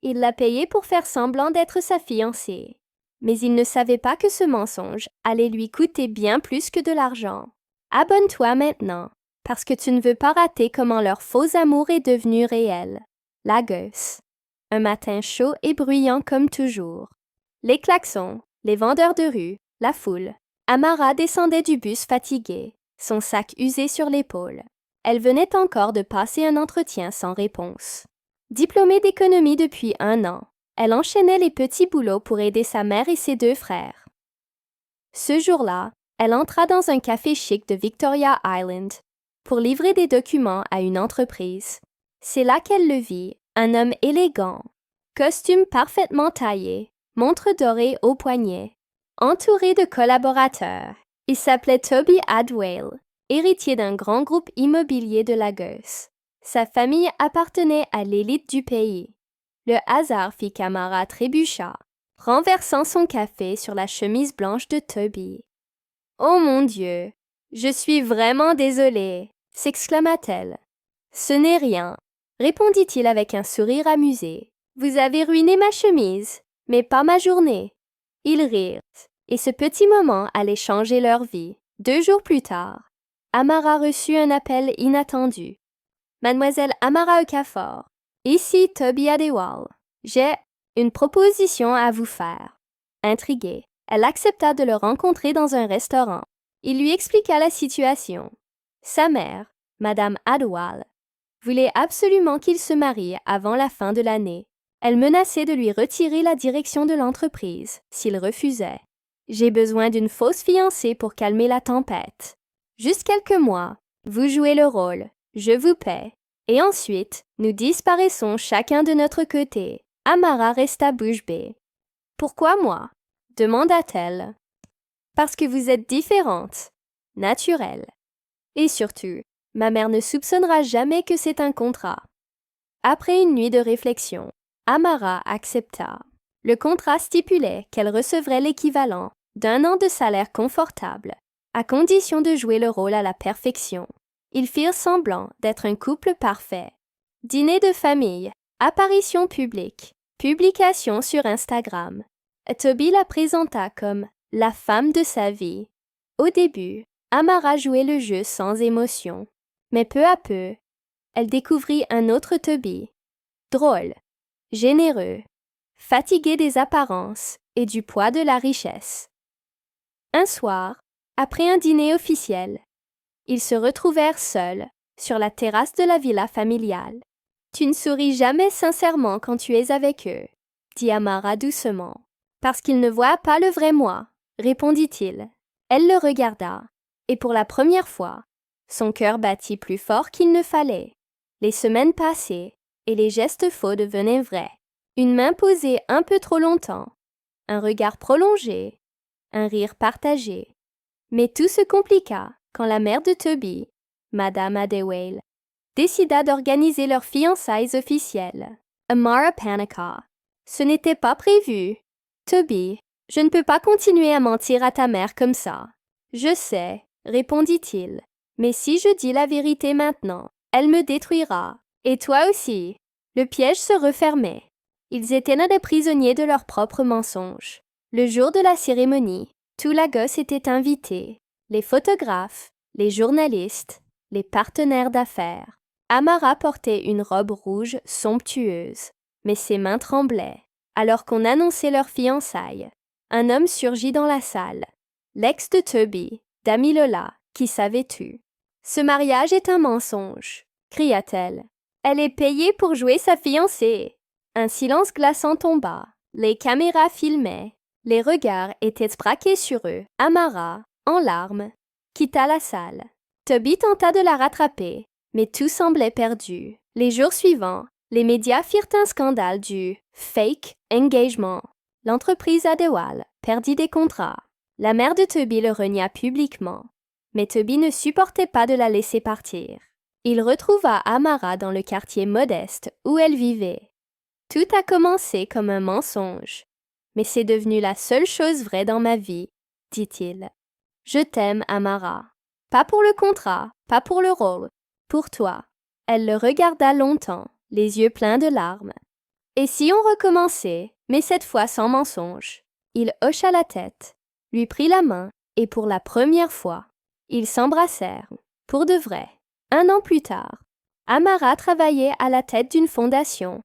Il l'a payée pour faire semblant d'être sa fiancée. Mais il ne savait pas que ce mensonge allait lui coûter bien plus que de l'argent. Abonne-toi maintenant, parce que tu ne veux pas rater comment leur faux amour est devenu réel. Lagos. Un matin chaud et bruyant comme toujours. Les klaxons, les vendeurs de rue, la foule. Amara descendait du bus fatiguée, son sac usé sur l'épaule. Elle venait encore de passer un entretien sans réponse. Diplômée d'économie depuis 1 an, elle enchaînait les petits boulots pour aider sa mère et ses 2 frères. Ce jour-là, elle entra dans un café chic de Victoria Island pour livrer des documents à une entreprise. C'est là qu'elle le vit, un homme élégant, costume parfaitement taillé, montre dorée au poignet, entouré de collaborateurs. Il s'appelait Toby Adwale, héritier d'un grand groupe immobilier de Lagos. Sa famille appartenait à l'élite du pays. Le hasard fit qu'Amara trébucha, renversant son café sur la chemise blanche de Toby. « Oh mon Dieu, je suis vraiment désolée !» s'exclama-t-elle. « Ce n'est rien, » répondit-il avec un sourire amusé. « Vous avez ruiné ma chemise, mais pas ma journée. » Ils rirent, et ce petit moment allait changer leur vie. 2 jours plus tard, Amara reçut un appel inattendu. « Mademoiselle Amara Okafor, ici Toby Adewale. J'ai une proposition à vous faire. » Intriguée, elle accepta de le rencontrer dans un restaurant. Il lui expliqua la situation. Sa mère, Madame Adewale, voulait absolument qu'il se marie avant la fin de l'année. Elle menaçait de lui retirer la direction de l'entreprise s'il refusait. « J'ai besoin d'une fausse fiancée pour calmer la tempête. Juste quelques mois, vous jouez le rôle, je vous paie, et ensuite, nous disparaissons chacun de notre côté. » Amara resta bouche bée. « Pourquoi moi ?» demanda-t-elle. « Parce que vous êtes différente, naturelle. Et surtout, ma mère ne soupçonnera jamais que c'est un contrat. » Après une nuit de réflexion, Amara accepta. Le contrat stipulait qu'elle recevrait l'équivalent d'1 an de salaire confortable, à condition de jouer le rôle à la perfection. Ils firent semblant d'être un couple parfait. Dîner de famille, apparition publique, publication sur Instagram. Toby la présenta comme la femme de sa vie. Au début, Amara jouait le jeu sans émotion, mais peu à peu, elle découvrit un autre Toby, drôle, généreux, fatigué des apparences et du poids de la richesse. Un soir, après un dîner officiel, ils se retrouvèrent seuls sur la terrasse de la villa familiale. « Tu ne souris jamais sincèrement quand tu es avec eux, » dit Amara doucement. « Parce qu'ils ne voient pas le vrai moi, » répondit-il. Elle le regarda, et pour la première fois, son cœur battit plus fort qu'il ne fallait. Les semaines passaient, et les gestes faux devenaient vrais. Une main posée un peu trop longtemps, un regard prolongé, un rire partagé. Mais tout se compliqua quand la mère de Toby, Madame Adewale, décida d'organiser leurs fiançailles officielles. Amara paniqua. Ce n'était pas prévu. Toby, je ne peux pas continuer à mentir à ta mère comme ça. Je sais, répondit-il. Mais si je dis la vérité maintenant, elle me détruira. Et toi aussi. Le piège se refermait. Ils étaient là des prisonniers de leurs propres mensonges. Le jour de la cérémonie, tout Lagos était invité. Les photographes, les journalistes, les partenaires d'affaires. Amara portait une robe rouge somptueuse, mais ses mains tremblaient. Alors qu'on annonçait leurs fiançailles, un homme surgit dans la salle. L'ex de Toby, Damilola, qui savait tout. « Ce mariage est un mensonge !» cria-t-elle. « Elle est payée pour jouer sa fiancée !» Un silence glaçant tomba. Les caméras filmaient. Les regards étaient braqués sur eux. Amara, en larmes, quitta la salle. Toby tenta de la rattraper, mais tout semblait perdu. Les jours suivants, les médias firent un scandale du « fake engagement ». L'entreprise Adewale perdit des contrats. La mère de Toby le renia publiquement, mais Toby ne supportait pas de la laisser partir. Il retrouva Amara dans le quartier modeste où elle vivait. « Tout a commencé comme un mensonge, mais c'est devenu la seule chose vraie dans ma vie, » dit-il. « Je t'aime, Amara. Pas pour le contrat, pas pour le rôle, pour toi. » Elle le regarda longtemps, les yeux pleins de larmes. Et si on recommençait, mais cette fois sans mensonge? Il hocha la tête, lui prit la main, et pour la première fois, ils s'embrassèrent, pour de vrai. 1 an plus tard, Amara travaillait à la tête d'une fondation